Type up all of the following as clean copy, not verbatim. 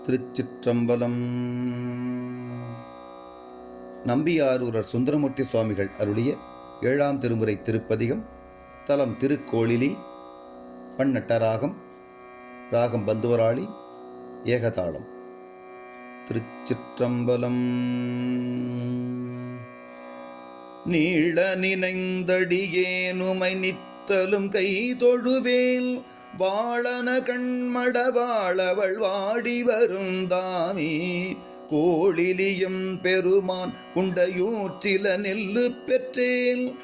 திருச்சிற்றம்பலம். நம்பியாரூரர் சுந்தரமூர்த்தி சுவாமிகள் அருளிய 7ஆம் திருமுறை திருப்பதிகம். தலம் திருக்கோளிலி. பன்னட்டராகம். ராகம் பந்துவராளி. ஏகதாளம். திருச்சிற்றம்பலம். நீள நினைந்தடியேனுமை நித்தலும் கை தொழுவேல் வாழன கண்மட வாழவள் வாடி வரும் தாமே கோளிலியும் பெருமான் குண்டையூர் சில நெல்லு பெற்றேன்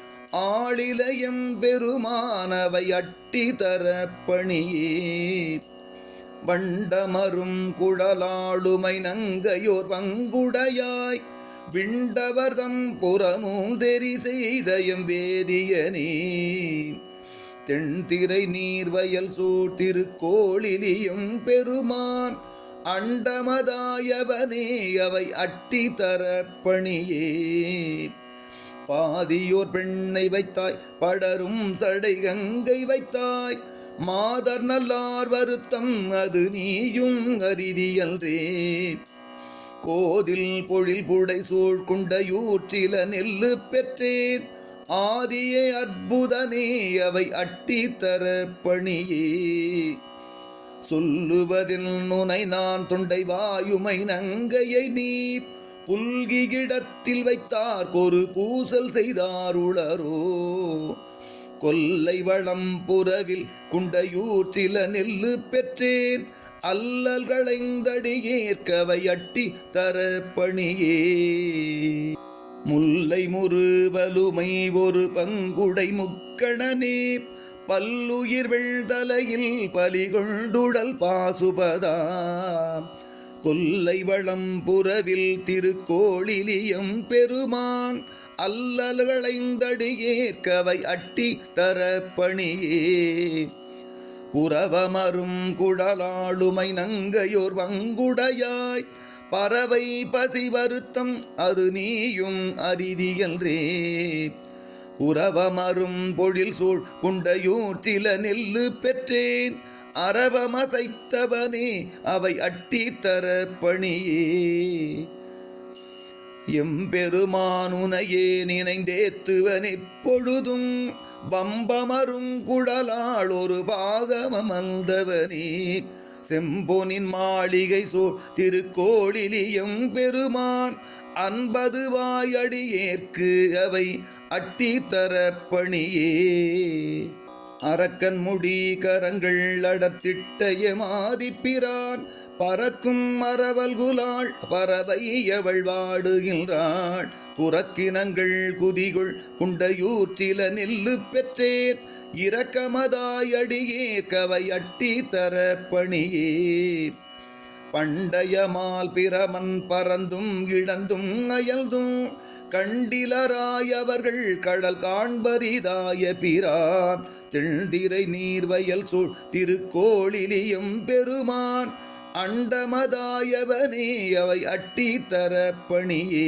ஆளிலையும் பெருமானவை அட்டி தர பணியே வண்டமரும் குழலாளுமை நங்கையோர் பங்குடையாய் விண்டவர்தம் புறமும் தெரி செய்தயம் வேதியனே தென்திரை நீர்வயல் சூழ் திருக்கோளிலியும் பெருமான் அண்டமதாயவனே அவை அட்டி தர பணியே பாதியோர் பெண்ணை வைத்தாய் படரும் சடை கங்கை வைத்தாய் மாதர் நல்லார் வருத்தம் அது நீயும் அரிதியல்றே கோதில் பொழில் புடை சூழ் குண்டையூர் சில நெல்லு பெற்றேன் ஆதியே அற்புதனே அவை அட்டி தர பணியே சொல்லுவதில் நுனை நான் தொண்டை வாயுமை நங்கையை நீ புல்கிடத்தில் வைத்தார் ஒரு பூசல் செய்தார் உளரோ கொல்லை வளம் புறவில் குண்டையூர் சில நெல்லு பெற்றேன் அல்லல்களைந்தடியேற்கவை அட்டி தர பணியே முல்லை முறுவலுமை ஒரு பங்குடை முக்கணனே பல்லுயிர் வெள்தலையில் பலிகொண்டுடல் பாசுபதா கொல்லை வளம் புறவில் திருக்கோளிலியும் பெருமான் அல்லல்களைந்தடியேற்கவை அட்டி தர பணியே குரவமரும் குழலாளுமை நங்கையோர் வங்குடையாய் பறவை பசி வருத்தம் அது நீயும் அரிதியல்றே உறவமரும் பொழில் சூழ் குண்டையூர் சில நெல்லு பெற்றேன் அரவமசைத்தவனே அவை அட்டி தர பணியே எம்பெருமானுனையே நினைந்தேத்துவன் எப்பொழுதும் வம்பமரும் குழலாள் ஒரு பாகமமல்தவனே செம்பொனின் மாளிகை சோ திருக்கோளிலியும் பெருமான் அன்பது வாயடியேற்கு அவை அட்டி தர பணியே அரக்கன் முடி கரங்கள் அடர்த்திட்டய மாதிப்பிரான் பறக்கும் மரவல்குலாள் பறவை அவள் வாடுகின்றாள் புறக்கினங்கள் குதிகுள் குண்டையூர் சில நெல்லு பெற்றேன் இரக்கமதாயடியே கவை அட்டி தர பணியே பண்டையமால் பிரமன் பறந்தும் இழந்தும் அயல்தும் கண்டிலராயவர்கள் கடல் காண்பரிதாய பிரான் தென்திரை நீர்வயல் சூழ் திருக்கோளிலியும் பெருமான் அண்டமதாயவனே அவை அட்டி தர பணியே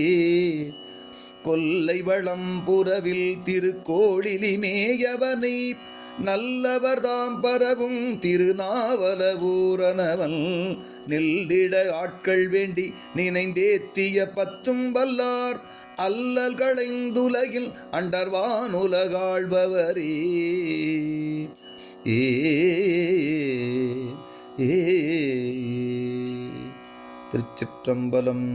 கொல்லை வளம் புறவில் திருக்கோளிலி மேயவனை நல்லவர்தாம் பரவும் திருநாவலவூரனவன் நெல்லிட ஆட்கள் வேண்டி நினைந்தேத்திய பத்தும் வல்லார் அல்லல்களைந்துலகில் அண்டர்வானுலகாழ்பவரே ஏ திருச்சிற்றம்பலம்.